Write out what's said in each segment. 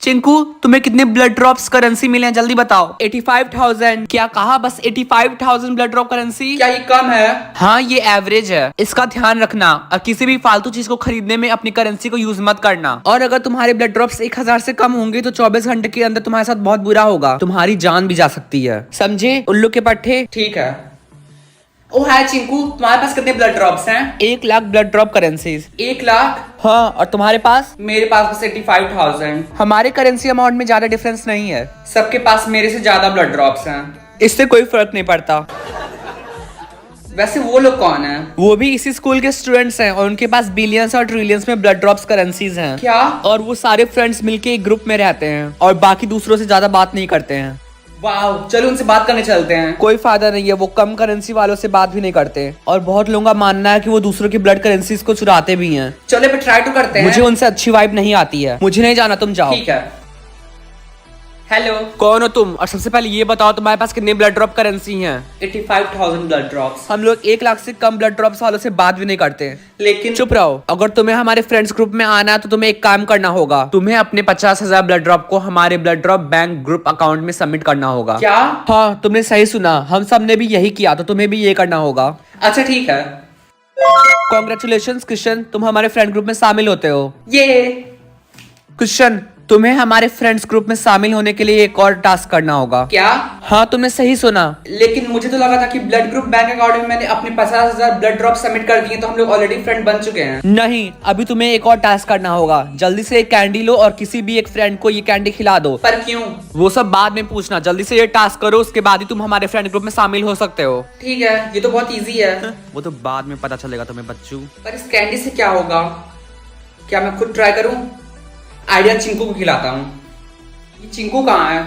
चिंकू, तुम्हें कितने blood drops currency मिले हैं, जल्दी बताओ। 85,000। क्या कहा? बस 85,000 ब्लड ड्रॉप करेंसी? क्या ये कम है? हाँ, ये एवरेज है, इसका ध्यान रखना और किसी भी फालतू चीज को खरीदने में अपनी करेंसी को यूज मत करना। और अगर तुम्हारे ब्लड ड्रॉप्स 1000 से कम होंगे तो 24 घंटे के अंदर तुम्हारे साथ बहुत बुरा होगा, तुम्हारी जान भी जा सकती है, समझे? उल्लू के पट्टे। ठीक है। ओ हाय चिंकू, तुम्हारे पास कितने ब्लड ड्रॉप्स हैं? 1 lakh blood drop currencies. 1 lakh? हाँ, और तुम्हारे पास? मेरे पास बस 85,000। हमारे करेंसी अमाउंट में ज्यादा डिफरेंस नहीं है, सबके पास मेरे से ज्यादा ब्लड ड्रॉप्स हैं। इससे कोई फर्क नहीं पड़ता। वैसे वो लोग कौन है? वो भी इसी स्कूल के स्टूडेंट्स हैं और उनके पास बिलियंस और ट्रिलियंस में ब्लड ड्रॉप्स करेंसीज हैं। क्या? और वो सारे फ्रेंड्स मिलके एक ग्रुप में रहते हैं और बाकी दूसरों से ज्यादा बात नहीं करते हैं। वाह, चलो उनसे बात करने चलते हैं। कोई फायदा नहीं है, वो कम करेंसी वालों से बात भी नहीं करते और बहुत लोगों का मानना है कि वो दूसरों की ब्लड करेंसीज को चुराते भी हैं। चलो पे ट्राई तो करते हैं। मुझे उनसे अच्छी वाइब नहीं आती है, मुझे नहीं जाना, तुम जाओ। ठीक है। हेलो, कौन हो तुम? और सबसे पहले ये बताओ तुम्हारे पास कितने ब्लड ड्रॉप करेंसी हैं? 85,000 ब्लड ड्रॉप्स। हम लोग 1 लाख से कम ब्लड ड्रॉप्स वालों से बात भी नहीं करते। लेकिन चुप रहो। अगर तुम्हें हमारे फ्रेंड्स ग्रुप में आना है तो तुम्हें एक काम करना होगा, तुम्हें अपने 50,000 ब्लड ड्रॉप को हमारे blood drop bank group account में सबमिट करना होगा। क्या? हाँ, तुमने सही सुना, हम सब ने भी यही किया, तो तुम्हें भी ये करना होगा। अच्छा ठीक है। कॉन्ग्रेचुलेशन क्रिश्चियन, तुम हमारे फ्रेंड ग्रुप में शामिल होते हो। ये क्रिश्चियन, तुम्हें हमारे फ्रेंड्स ग्रुप में शामिल होने के लिए एक और टास्क करना होगा। क्या? हाँ, तुमने सही सुना। लेकिन मुझे तो लगा था कि ब्लड ग्रुप बैंक अकाउंट में मैंने अपने 50,000 ब्लड ड्रॉप सबमिट कर दिए तो हम लोग ऑलरेडी फ्रेंड बन चुके हैं। नहीं, अभी तुम्हें एक और टास्क करना होगा। जल्दी से एक कैंडी लो और किसी भी एक फ्रेंड को ये कैंडी खिला दो। पर क्यों? वो सब बाद में पूछना, जल्दी से ये टास्क करो, उसके बाद ही तुम हमारे फ्रेंड ग्रुप में शामिल हो सकते हो। ठीक है, ये तो बहुत इजी है। वो तो बाद में पता चलेगा तुम्हें बच्चू। पर इस कैंडी से क्या होगा? क्या मैं खुद ट्राई करूं? आइडिया चिंकू को खिलाता हूँ। ये चिंकू कहाँ है?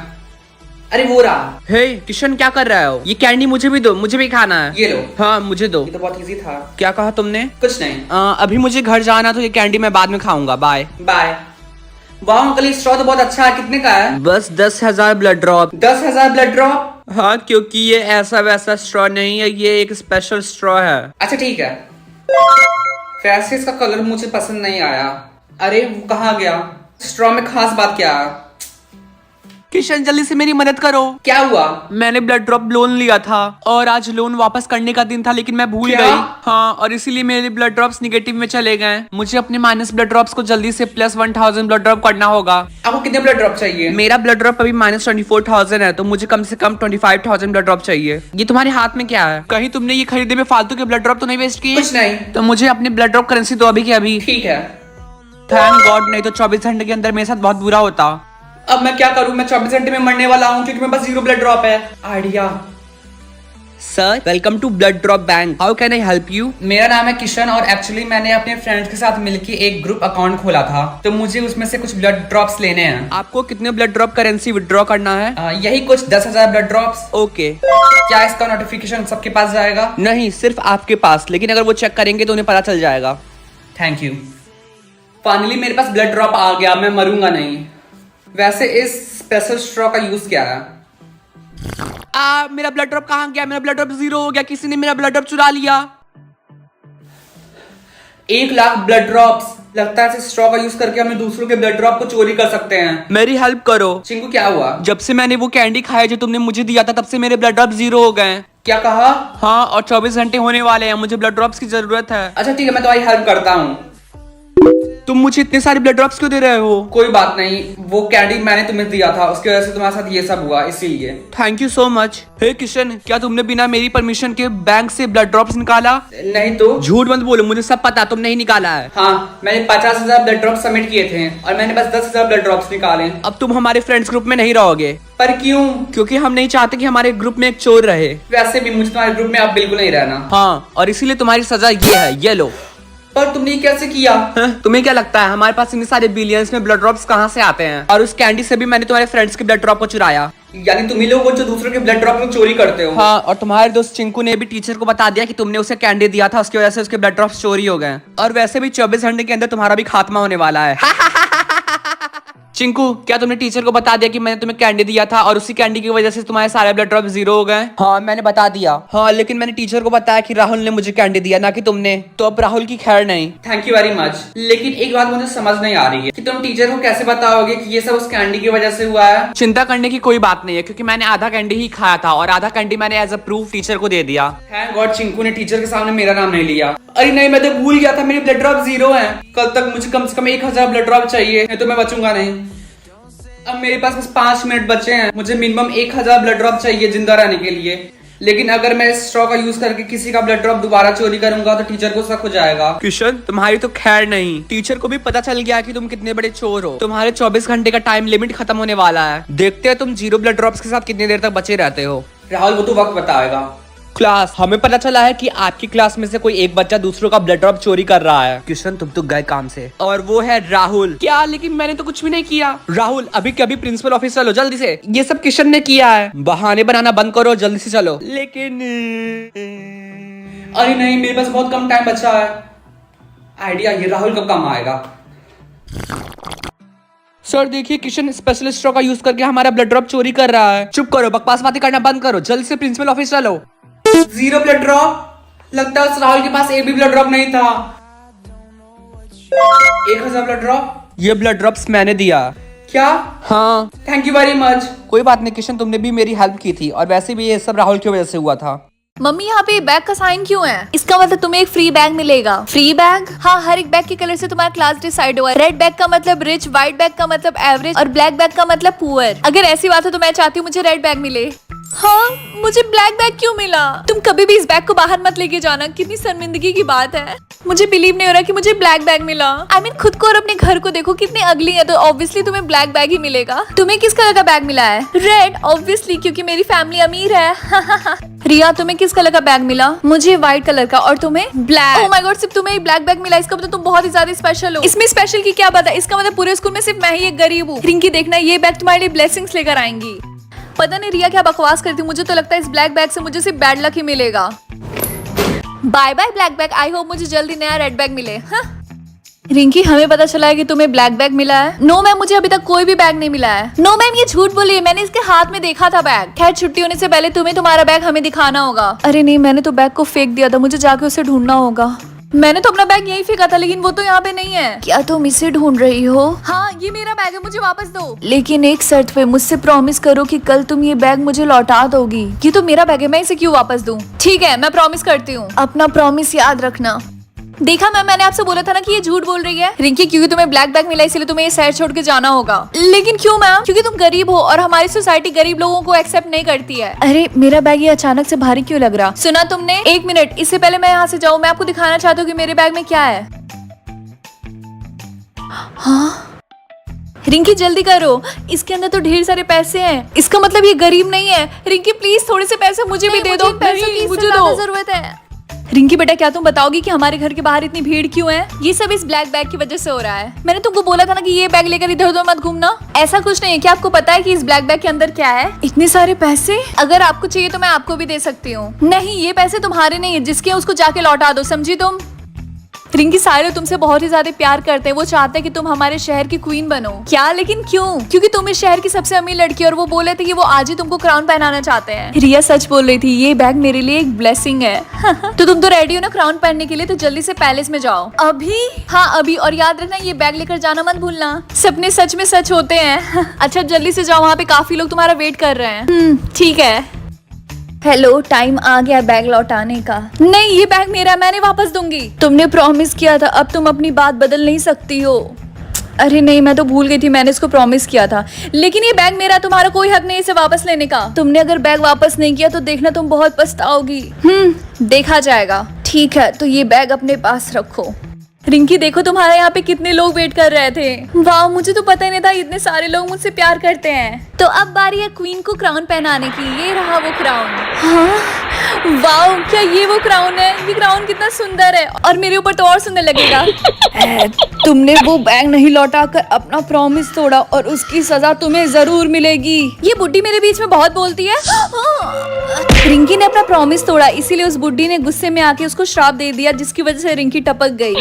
अरे वो रहा। हे किशन, क्या कर रहे हो? ये कैंडी मुझे भी दो, मुझे भी खाना है। ये लो। हाँ, मुझे दो। ये तो बहुत इजी था। क्या कहा तुमने? कुछ नहीं। अभी मुझे घर जाना, तो ये कैंडी मैं बाद में खाऊंगा। Bye bye. वाह अंकल, ये स्ट्रॉ तो बहुत अच्छा है। कितने का है? बस 10,000 ब्लड ड्रॉप। 10,000 blood drop? हाँ, क्योंकि ये ऐसा वैसा स्ट्रॉ नहीं है, ये एक स्पेशल स्ट्रॉ है। अच्छा ठीक है। वैसे इसका कलर मुझे पसंद नहीं आया। अरे वो कहाँ गया? स्ट्रॉ में खास बात क्या है? किशन, जल्दी से मेरी मदद करो। क्या हुआ? मैंने ब्लड ड्रॉप लोन लिया था और आज लोन वापस करने का दिन था, लेकिन मैं भूल क्या? गई। हाँ, और इसीलिए मेरे ब्लड ड्रॉप्स निगेटिव में चले गए। मुझे अपने माइनस ब्लड ड्रॉप्स को जल्दी से प्लस 1,000 ब्लड ड्रॉप करना होगा। आपको कितने ब्लड ड्रॉप चाहिए? मेरा ब्लड ड्रॉप अभी माइनस 24,000 है, तो मुझे कम से कम 25,000 ब्लड ड्रॉप चाहिए। ये तुम्हारे हाथ में क्या है? कहीं तुमने ये खरीदे में फालतू के ब्लड ड्रॉप तो नहीं वेस्ट किए? कुछ नहीं। तो मुझे अपने ब्लड ड्रॉप करेंसी दो अभी के अभी। ठीक है। थैंक गॉड, नहीं तो 24 घंटे के अंदर मेरे साथ बहुत बुरा होता। अब मैं क्या करूं? मैं 24 घंटे में मरने वाला हूं क्योंकि मेरे पास 0 ब्लड ड्रॉप है। Idea. Sir, welcome to blood drop bank, how can I help you? मेरा नाम है किशन और एक्चुअली मैंने अपने फ्रेंड्स के साथ मिलकर एक ग्रुप अकाउंट खोला था, तो मुझे उसमें से कुछ ब्लड ड्रॉप्स लेने हैं। आपको कितने ब्लड ड्रॉप करेंसी विड्रॉ करना है? यही कुछ 10,000 ब्लड ड्रॉप्स। ओके। क्या इसका नोटिफिकेशन सबके पास जाएगा? नहीं, सिर्फ आपके पास, लेकिन अगर वो चेक करेंगे तो उन्हें पता चल जाएगा। Thank you. फाइनली मेरे पास ब्लड ड्रॉप आ गया, मैं मरूंगा नहीं। वैसे इस स्पेशल स्ट्रॉ का यूज क्या है? मेरा ब्लड ड्रॉप कहाँ गया? मेरा ब्लड ड्रॉप 0 हो गया, किसी ने मेरा ब्लड ड्रॉप चुरा लिया। 1 लाख ब्लड ड्रॉप्स। लगता है इस स्ट्रॉ का यूज करके हम दूसरों के ब्लड ड्रॉप को चोरी कर सकते हैं। मेरी हेल्प करो। चिंकू, क्या हुआ? जब से मैंने वो कैंडी खाया जो तुमने मुझे दिया था, तब से मेरे ब्लड ड्रॉप 0 हो गए। क्या कहा? हाँ, और 24 घंटे होने वाले हैं, मुझे ब्लड ड्रॉप्स की जरूरत है। अच्छा ठीक है, मैं तुम्हारी हेल्प करता हूँ। तुम मुझे इतने सारे ब्लड ड्रॉप्स क्यों दे रहे हो? कोई बात नहीं, वो कैंडी मैंने तुम्हें दिया था, उसकी वजह से तुम्हारे साथ ये सब हुआ, इसीलिए। Thank you so much. हे किशन, क्या तुमने बिना मेरी परमिशन के बैंक से ब्लड ड्रॉप्स निकाला? नहीं तो। झूठ मत बोलो, मुझे सब पता, तुमने ही निकाला है। हाँ, मैंने 50,000 ब्लड ड्रॉप सबमिट किए थे और मैंने बस 10,000 ब्लड ड्रॉप्स निकाले। अब तुम हमारे फ्रेंड्स ग्रुप में नहीं रहोगे। पर क्यों? क्योंकि हम नहीं चाहते कि हमारे ग्रुप में एक चोर रहे। वैसे भी मुझे तुम्हारे ग्रुप में आप बिल्कुल नहीं रहना। हाँ, और इसीलिए तुम्हारी सजा ये है, ये लो। पर तुमने कैसे किया? तुम्हें क्या लगता है हमारे पास इतने सारे बिलियंस में ब्लड ड्रॉप्स कहाँ से आते हैं? और उस कैंडी से भी मैंने तुम्हारे फ्रेंड्स के ब्लड ड्रॉप को चुराया। यानी तुम ही लोग हो जो दूसरों के ब्लड ड्रॉप को चोरी करते हो। हाँ, और तुम्हारे दोस्त चिंकू ने भी टीचर को बता दिया कि तुमने उसे कैंडी दिया था, उसकी वजह से उसके ब्लड ड्रॉप्स चोरी हो गए। और वैसे भी 24 घंटे के अंदर तुम्हारा भी खात्मा होने वाला है। चिंकू, क्या तुमने टीचर को बता दिया कि मैंने तुम्हें कैंडी दिया था और उसी कैंडी की वजह से तुम्हारे सारे ब्लड ड्रॉप 0 हो गए? हाँ, मैंने बता दिया। हाँ, लेकिन मैंने टीचर को बताया कि राहुल ने मुझे कैंडी दिया, ना कि तुमने। तो अब राहुल की खैर नहीं। Thank you very much. लेकिन एक बात मुझे समझ नहीं आ रही है कि तुम टीचर को कैसे बताओगे कि ये सब उस कैंडी की वजह से हुआ है। चिंता करने की कोई बात नहीं है, क्योंकि मैंने आधा कैंडी ही खाया था और आधा कैंडी मैंने एज अ प्रूफ टीचर को दे दिया। थैंक गॉड चिंकू ने टीचर के सामने मेरा नाम नहीं लिया। अरे नहीं, मैं तो भूल गया था, मेरी ब्लड ड्रॉप 0 है। कल तक मुझे कम से कम 1000 ब्लड ड्रॉप चाहिए, नहीं तो मैं बचूंगा नहीं। अब मेरे पास बस 5 मिनट बचे हैं। मुझे मिनिमम 1000 ब्लड ड्रॉप चाहिए जिंदा रहने के लिए। लेकिन अगर मैं इस स्ट्रॉ का यूज करके किसी का ब्लड ड्रॉप दोबारा चोरी करूंगा तो टीचर को शक हो जाएगा। किशन, तुम्हारी तो खैर नहीं। टीचर को भी पता चल गया कि तुम कितने बड़े चोर हो। तुम्हारे 24 घंटे का टाइम लिमिट खत्म होने वाला है। देखते हैं तुम 0 ब्लड ड्रॉप्स के साथ कितनी देर तक बचे रहते हो। राहुल, वो तो वक्त बताएगा। क्लास, हमें पता चला है कि आपकी क्लास में से कोई एक बच्चा दूसरों का ब्लड ड्रॉप चोरी कर रहा है। किशन, तुम तो गए काम से। और वो है राहुल। क्या? लेकिन मैंने तो कुछ भी नहीं किया। राहुल, अभी के अभी प्रिंसिपल ऑफिस चलो जल्दी से। ये सब किशन ने किया है। बहाने बनाना बंद करो, जल्दी से चलो। लेकिन अरे नहीं, मेरे पास बहुत कम टाइम बचा है। आइडिया, ये राहुल कब काम आएगा। सर देखिए, किशन स्पेशल स्ट्रॉ का यूज करके हमारा ब्लड ड्रॉप चोरी कर रहा है। चुप करो, बकवास बातें करना बंद करो, जल्दी से प्रिंसिपल ऑफिस चलो। 0 ब्लड ड्रॉप। लगता है उस राहुल के पास एक भी ब्लड ड्रॉप नहीं था। 1000 ब्लड ड्रॉप। ये ब्लड ड्रॉप्स मैंने दिया। क्या? हाँ। Thank you very much. कोई बात नहीं किशन, तुमने भी मेरी हेल्प की थी और वैसे भी ये सब राहुल की वजह से हुआ था। मम्मी, यहाँ पे बैग का साइन क्यों है? इसका मतलब तुम्हें एक फ्री बैग मिलेगा। Free bag? हाँ, हर एक बैग के कलर से तुम्हारा क्लास डिसाइड हुआ है। रेड बैग का मतलब रिच, व्हाइट बैग का मतलब एवरेज और ब्लैक बैग का मतलब पुअर। अगर ऐसी बात है तो मैं चाहती हूँ मुझे रेड बैग मिले। हाँ, मुझे ब्लैक बैग क्यों मिला? तुम कभी भी इस बैग को बाहर मत लेके जाना। कितनी शर्मिंदगी की बात है। मुझे बिलीव नहीं हो रहा कि मुझे ब्लैक बैग मिला। I mean, खुद को और अपने घर को देखो, कितने अगली है, तो ऑब्वियसली तुम्हें ब्लैक बैग ही मिलेगा। तुम्हें किस कलर का बैग मिला है? रेड, ऑब्वियसली, क्योंकि मेरी फैमिली अमीर है। रिया, तुम्हें किस कलर का बैग मिला? मुझे व्हाइट कलर का। और तुम्हें? ब्लैक। ओह माय गॉड, सिर्फ तुम्हें ब्लैक बैग मिला, इसका मतलब तुम बहुत ही ज्यादा स्पेशल हो। इसमें स्पेशल की क्या बात है? इसका मतलब पूरे स्कूल में सिर्फ मैं ही एक गरीब हूँ। रिंकी, देखना, ये बैग तुम्हारे लिए ब्लेसिंग्स लेकर आएंगी। पता नहीं रिया क्या बकवास करती हूँ, मुझे तो लगता है इस ब्लैक बैग से मुझे सिर्फ बैड लक ही मिलेगा। Bye bye black bag, I hope मुझे जल्दी नया रेड बैग मिले। हाँ? रिंकी, हमें पता चला है कि तुम्हें ब्लैक बैग मिला है। नो मैम, मुझे अभी तक कोई भी बैग नहीं मिला है। नो मैम, ये झूठ बोली है, मैंने इसके हाथ में देखा था बैग। खैर, छुट्टी होने से पहले तुम्हें तुम्हारा बैग हमें दिखाना होगा। अरे नहीं, मैंने तो बैग को फेंक दिया था, मुझे जाके उसे ढूंढना होगा। मैंने तो अपना बैग यहीं फेंका था, लेकिन वो तो यहाँ पे नहीं है। क्या तुम इसे ढूंढ रही हो? हाँ, ये मेरा बैग है, मुझे वापस दो। लेकिन एक शर्त पे, मुझसे प्रॉमिस करो कि कल तुम ये बैग मुझे लौटा दोगी। ये तो मेरा बैग है, मैं इसे क्यों वापस दूं? ठीक है, मैं प्रॉमिस करती हूँ। अपना प्रॉमिस याद रखना। देखा मैम, मैंने आपसे बोला था ना कि ये झूठ बोल रही है। रिंकी, क्योंकि तुम्हें ब्लैक बैग मिला इसलिए तुम्हें ये शहर छोड़ के जाना होगा। लेकिन क्यों मैम? क्योंकि तुम गरीब हो और हमारी सोसाइटी गरीब लोगों को एक्सेप्ट नहीं करती है। अरे, मेरा बैग ये अचानक से भारी क्यों लग रहा? सुना तुमने? एक मिनट, इससे पहले मैं यहाँ से जाऊँ, मैं आपको दिखाना चाहती हूँ कि मेरे बैग में क्या है। हाँ, रिंकी जल्दी करो, इसके अंदर तो ढेर सारे पैसे हैं। इसका मतलब ये गरीब नहीं है। रिंकी प्लीज थोड़े से पैसे मुझे भी दे दो। पैसों की मुझे दो जरूरत है। रिंकी बेटा, क्या तुम बताओगी कि हमारे घर के बाहर इतनी भीड़ क्यों है? ये सब इस ब्लैक बैग की वजह से हो रहा है। मैंने तुमको बोला था ना कि ये बैग लेकर इधर उधर मत घूमना। ऐसा कुछ नहीं है। क्या आपको पता है कि इस ब्लैक बैग के अंदर क्या है? इतने सारे पैसे। अगर आपको चाहिए तो मैं आपको भी दे सकती हूँ। नहीं, ये पैसे तुम्हारे नहीं है, जिसके उसको जाके लौटा दो, समझी तुम? रिंकी, सारे लोग तुमसे बहुत ही ज्यादा प्यार करते हैं। वो चाहते हैं कि तुम हमारे शहर की क्वीन बनो। क्या? लेकिन क्यों? क्योंकि तुम इस शहर की सबसे अमीर लड़की, और वो बोले थे कि वो आज ही तुमको क्राउन पहनाना चाहते हैं। रिया सच बोल रही थी, ये बैग मेरे लिए एक ब्लेसिंग है। तो तुम तो रेडी हो ना क्राउन पहनने के लिए? तो जल्दी से पैलेस में जाओ। अभी? हाँ, अभी। और याद रखना, ये बैग लेकर जाना मत भूलना। सपने सच में सच होते हैं। अच्छा, जल्दी से जाओ, वहाँ पे काफी लोग तुम्हारा वेट कर रहे हैं। ठीक है। हेलो, टाइम आ गया बैग लौटाने का। नहीं, ये बैग मेरा, मैंने वापस दूंगी। तुमने प्रॉमिस किया था, अब तुम अपनी बात बदल नहीं सकती हो। अरे नहीं, मैं तो भूल गई थी, मैंने इसको प्रॉमिस किया था। लेकिन ये बैग मेरा, तुम्हारा कोई हक नहीं इसे वापस लेने का। तुमने अगर बैग वापस नहीं किया तो देखना तुम बहुत पछताओगी। देखा जाएगा। ठीक है, तो ये बैग अपने पास रखो। रिंकी, देखो तुम्हारे यहाँ पे कितने लोग वेट कर रहे थे। वाह, मुझे तो पता ही नहीं था इतने सारे लोग मुझसे प्यार करते हैं। तो अब बारी है क्वीन को क्राउन पहनाने की। ये रहा वो क्राउन। हाँ, वाह, क्या ये वो क्राउन है? ये क्राउन कितना सुंदर है, और मेरे ऊपर तो और सुंदर लगेगा। तुमने वो बैग नहीं लौटाकर अपना प्रॉमिस तोड़ा, और उसकी सजा तुम्हें जरूर मिलेगी। ये बुड्ढी मेरे बीच में बहुत बोलती है। रिंकी ने अपना प्रॉमिस तोड़ा, इसीलिए उस बुड्ढी ने गुस्से में आके उसको श्राप दे दिया, जिसकी वजह से रिंकी टपक गई।